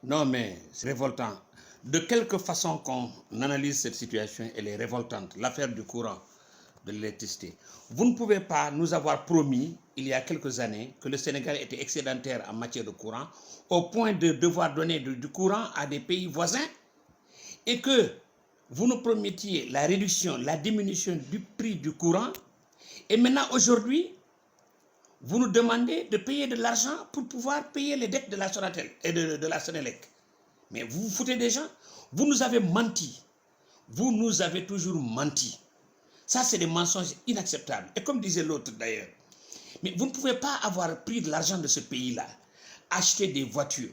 Non, mais c'est révoltant. De quelque façon qu'on analyse cette situation, elle est révoltante. L'affaire du courant, de l'électricité. Vous ne pouvez pas nous avoir promis, il y a quelques années, que le Sénégal était excédentaire en matière de courant, au point de devoir donner du courant à des pays voisins, et que vous nous promettiez la réduction, la diminution du prix du courant, et maintenant, aujourd'hui, vous nous demandez de payer de l'argent pour pouvoir payer les dettes de la Sonatel et de la Sénélec. Mais vous vous foutez des gens. Vous nous avez menti. Vous nous avez toujours menti. Ça, c'est des mensonges inacceptables. Et comme disait l'autre d'ailleurs, mais vous ne pouvez pas avoir pris de l'argent de ce pays-là, acheter des voitures,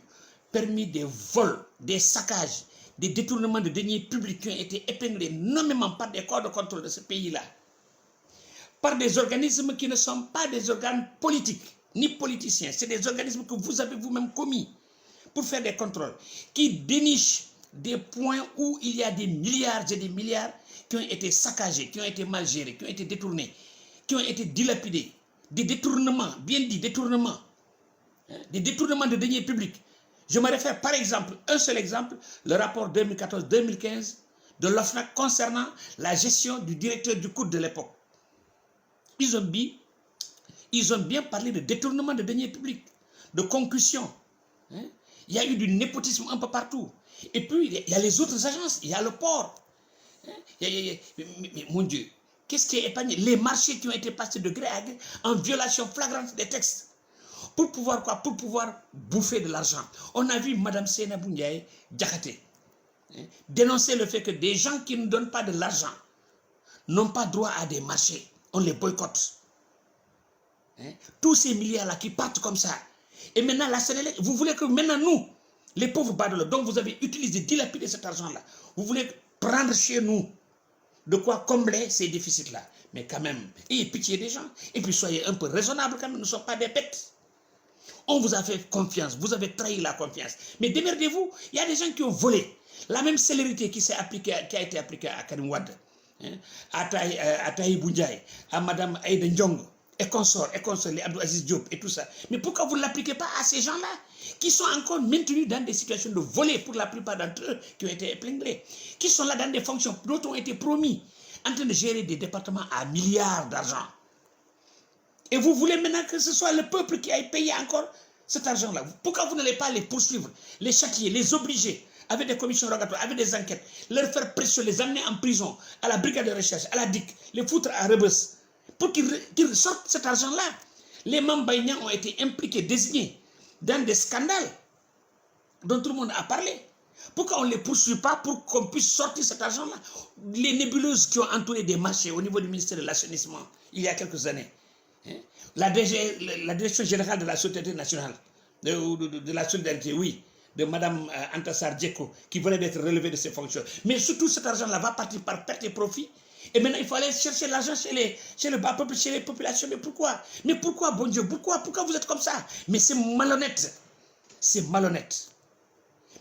permis des vols, des saccages, des détournements de deniers publics qui ont été épinglés nommément par des corps de contrôle de ce pays-là, par des organismes qui ne sont pas des organes politiques, ni politiciens. C'est des organismes que vous avez vous-même commis pour faire des contrôles, qui dénichent des points où il y a des milliards et des milliards qui ont été saccagés, qui ont été mal gérés, qui ont été détournés, qui ont été dilapidés. Des détournements, bien dit, détournements. Des détournements de deniers publics. Je me réfère par exemple, un seul exemple, le rapport 2014-2015 de l'OFNAC concernant la gestion du directeur du COUD de l'époque. Ils ont bien parlé de détournement de deniers publics, de concussion. Il y a eu du népotisme un peu partout. Et puis, il y a les autres agences, il y a le port. Mais mon Dieu, qu'est-ce qui est épargné? Les marchés qui ont été passés de gré à gré en violation flagrante des textes. Pour pouvoir quoi? Pour pouvoir bouffer de l'argent. On a vu Mme Seynabou Ndiaye Diakhaté dénoncer le fait que des gens qui ne donnent pas de l'argent n'ont pas droit à des marchés. On les boycotte. Tous ces milliards-là qui partent comme ça. Et maintenant, la Sénélec, vous voulez que maintenant nous, les pauvres badauds, dont vous avez utilisé, dilapidé cet argent-là, vous voulez prendre chez nous de quoi combler ces déficits-là. Mais quand même, ayez pitié des gens. Et puis soyez un peu raisonnables quand même, nous ne sommes pas des bêtes. On vous a fait confiance, vous avez trahi la confiance. Mais démerdez-vous, il y a des gens qui ont volé. La même célérité qui a été appliquée à Karim Wade, à Tahibou Ndiaye, à Mme Aïda Ndiong, et consorts, les Abdou Aziz Diop et tout ça. Mais pourquoi vous ne l'appliquez pas à ces gens-là qui sont encore maintenus dans des situations de voler pour la plupart d'entre eux qui ont été épinglés, qui sont là dans des fonctions d'autres ont été promis, en train de gérer des départements à milliards d'argent. Et vous voulez maintenant que ce soit le peuple qui aille payer encore cet argent-là. Pourquoi vous n'allez pas les poursuivre, les châtier, les obliger avec des commissions rogatoires, avec des enquêtes, leur faire pression, les amener en prison, à la brigade de recherche, à la DIC, les foutre à Rebeuss, pour qu'ils sortent cet argent-là. Les Mambaïniens ont été impliqués, désignés dans des scandales dont tout le monde a parlé. Pourquoi on ne les poursuit pas pour qu'on puisse sortir cet argent-là? Les nébuleuses qui ont entouré des marchés au niveau du ministère de l'Assainissement il y a quelques années. La Direction générale de la Solidarité nationale, de la solidarité, oui, de Mme Antassar Djeko, qui venait d'être relevée de ses fonctions. Mais surtout, cet argent-là va partir par perte et profit. Et maintenant, il faut aller chercher l'argent chez le bas peuple, chez les populations. Mais pourquoi? Mais pourquoi, bon Dieu? Pourquoi vous êtes comme ça? Mais c'est malhonnête. C'est malhonnête.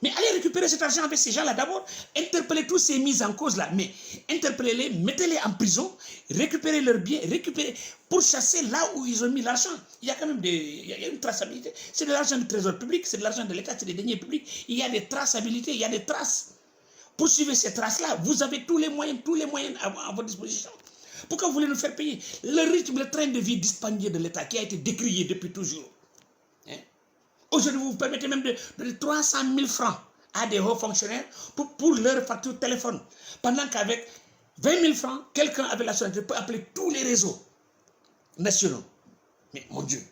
Mais allez récupérer cet argent avec ces gens-là d'abord. Interpellez tous ces mises en cause-là. Mais interpellez-les, mettez-les en prison, récupérez leurs biens, récupérez pour chasser là où ils ont mis l'argent. Il y a quand même il y a une traçabilité. C'est de l'argent du trésor public, c'est de l'argent de l'État, c'est des deniers publics. Il y a des traçabilités, il y a des traces. Poursuivez ces traces-là. Vous avez tous les moyens à votre disposition. Pourquoi vous voulez nous faire payer le rythme, le train de vie dispendieux de l'État qui a été décrié depuis toujours? Aujourd'hui, vous vous permettez même de donner 300 000 francs à des hauts fonctionnaires pour leur facture téléphone. Pendant qu'avec 20 000 francs, quelqu'un avec la société peut appeler tous les réseaux nationaux. Mais mon Dieu.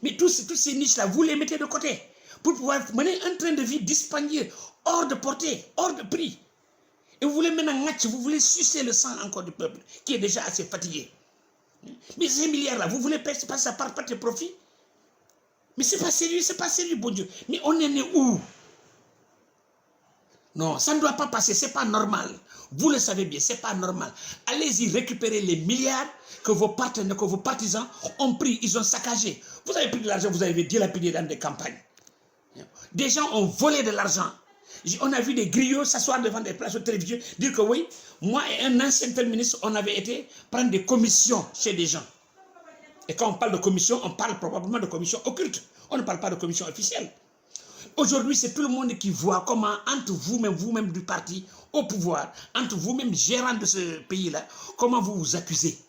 Mais tous ces niches-là, vous les mettez de côté pour pouvoir mener un train de vie dispendieux, hors de portée, hors de prix. Et vous voulez maintenant vous voulez sucer le sang encore du peuple qui est déjà assez fatigué. Mais ces milliards-là, vous voulez passer ça par tes profits? Mais c'est pas sérieux, bon Dieu. Mais on est né où? Non, ça ne doit pas passer, c'est pas normal. Vous le savez bien, c'est pas normal. Allez-y récupérer les milliards que vos partenaires, que vos partisans ont pris, ils ont saccagé. Vous avez pris de l'argent, vous avez dilapidé dans des campagnes. Des gens ont volé de l'argent. On a vu des griots s'asseoir devant des places de télévision, dire que oui, moi et un ancien tel ministre, on avait été prendre des commissions chez des gens. Et quand on parle de commission, on parle probablement de commission occulte. On ne parle pas de commission officielle. Aujourd'hui, c'est tout le monde qui voit comment, entre vous-même du parti au pouvoir, entre vous-même gérants de ce pays-là, comment vous vous accusez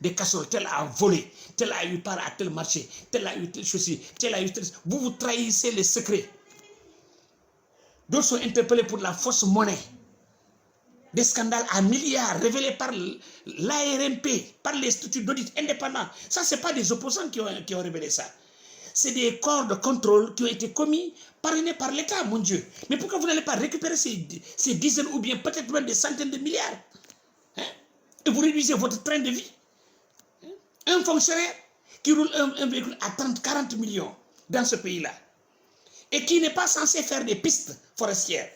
des casseroles. Tel a volé, tel a eu part à tel marché, tel a eu telle chose, tel a eu tel... Vous vous trahissez les secrets. D'autres sont interpellés pour la fausse monnaie. Des scandales à milliards révélés par l'ARMP, par les structures d'audit indépendants. Ça, ce n'est pas des opposants qui ont révélé ça. C'est des corps de contrôle qui ont été commis, parrainés par l'État, mon Dieu. Mais pourquoi vous n'allez pas récupérer ces dizaines ou bien peut-être même des centaines de milliards, hein? Et vous réduisez votre train de vie, hein? Un fonctionnaire qui roule un véhicule à 30-40 millions dans ce pays-là et qui n'est pas censé faire des pistes forestières.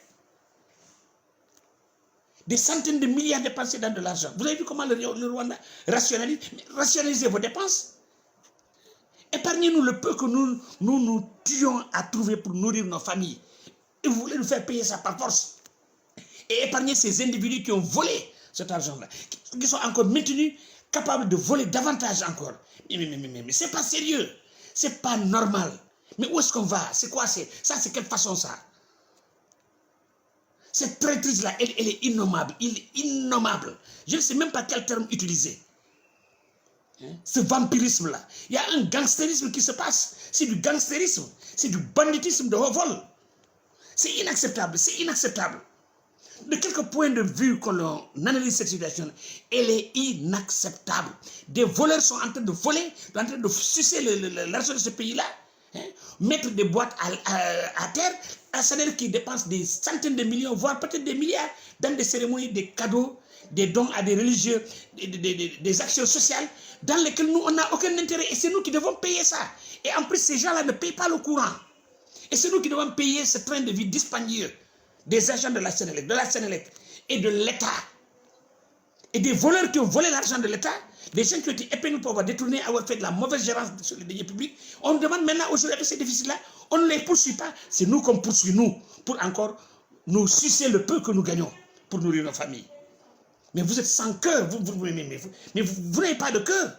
Des centaines de milliards dépensés dans de l'argent. Vous avez vu comment le Rwanda rationalise? Rationalisez vos dépenses. Épargnez-nous le peu que nous tuons à trouver pour nourrir nos familles. Et vous voulez nous faire payer ça par force. Et épargnez ces individus qui ont volé cet argent-là, qui sont encore maintenus, capables de voler davantage encore. Mais c'est pas sérieux. C'est pas normal. Mais où est-ce qu'on va? C'est quoi? Ça, c'est quelle façon ça? Cette traîtrise-là, elle est innommable. Il est innommable. Je ne sais même pas quel terme utiliser. Ce vampirisme-là. Il y a un gangstérisme qui se passe. C'est du gangstérisme. C'est du banditisme de haut vol. C'est inacceptable. C'est inacceptable. De quelque point de vue qu'on analyse cette situation, elle est inacceptable. Des voleurs sont en train de voler, en train de sucer l'argent de ce pays-là. Mettre des boîtes à terre, un salaire qui dépense des centaines de millions, voire peut-être des milliards, dans des cérémonies, des cadeaux, des dons à des religieux, des actions sociales, dans lesquelles nous, on n'a aucun intérêt. Et c'est nous qui devons payer ça. Et en plus, ces gens-là ne payent pas le courant. Et c'est nous qui devons payer ce train de vie dispendieux des agents de la Sénélec et de l'État. Et des voleurs qui ont volé l'argent de l'État, des gens qui ont été épinglés pour avoir détourné, avoir fait de la mauvaise gérance sur les deniers publics. On demande maintenant aujourd'hui avec ces déficits-là, on ne les poursuit pas. C'est nous qu'on poursuit, nous, pour encore nous sucer le peu que nous gagnons pour nourrir nos familles. Mais vous êtes sans cœur, vous n'avez pas de cœur.